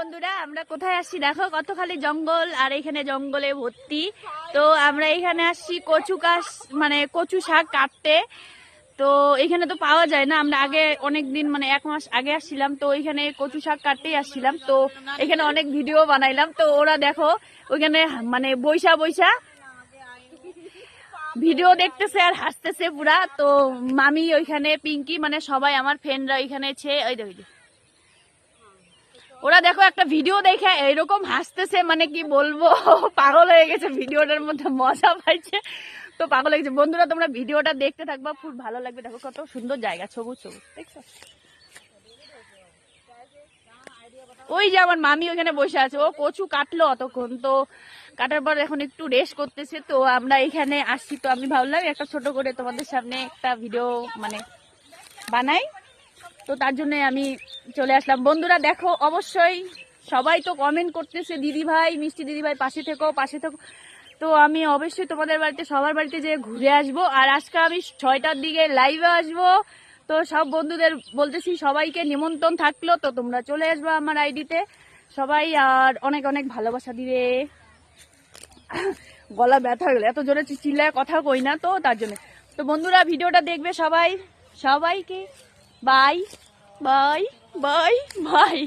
বন্ধুরা আমরা কোথায় আসছি দেখো, কত খালি জঙ্গল আর এখানে জঙ্গলে ভর্তি। তো আমরা এখানে আসছি কচু গাছ মানে কচু শাক কাটতে। তো এখানে তো পাওয়া যায় না, আমরা আগে অনেক দিন মানে 1 মাস আগে আসছিলাম, তো এখানে কচু শাক কাটতেই আসছিলাম। তো এখানে অনেক ভিডিও বানাইলাম, তো ওরা দেখো ওইখানে মানে বৈশা বৈশা ভিডিও দেখতেছে আর হাসতেছে পুরা। তো মামি ওইখানে, পিঙ্কি মানে সবাই আমার ফ্রেন্ডরা ওইখানে ওই দেখো ওরা দেখো একটা ভিডিও দেখে এরকম হাসতেছে, মানে কি বলবো পাগল হয়ে গেছে, ভিডিওটার মধ্যে মজা পাইছে, তো পাগল হয়ে গেছে। বন্ধুরা তোমরা ভিডিওটা দেখতে থাকবা, খুব ভালো লাগবে। দেখো কত সুন্দর জায়গা, সবুজ সবুজ দেখছো। ওই যে আমার মামি ওখানে বসে আছে, ও কচু কাটলো অতক্ষণ, তো কাটার পর এখন একটু রেস্ট করতেছে। তো আমরা এখানে আসছি, তো আমি ভাবলাম একটা ছোট করে তোমাদের সামনে একটা ভিডিও মানে বানাই, তো তার জন্য আমি চলে আসলাম। বন্ধুরা দেখো অবশ্যই সবাই তো কমেন্ট করতেছে দিদি ভাই, মিষ্টি দিদি ভাই পাশে থেকো পাশে থেকো। তো আমি অবশ্যই তোমাদের বাড়িতে সবার বাড়িতে যে ঘুরে আসবো, আর আজকে আমি 6টার দিকে লাইভে আসবো। তো সব বন্ধুদের বলতেছি সবাইকে নিমন্ত্রণ থাকলো, তো তোমরা চলে আসবে আমার আইডিতে সবাই, আর অনেক অনেক ভালোবাসা দিবে। গলা ব্যথা হয়ে গেল, এত জোরে চিল্লায় কথা কই না, তো তার জন্য। তো বন্ধুরা ভিডিওটা দেখবে সবাই, সবাইকে বাই বাই বাই বাই।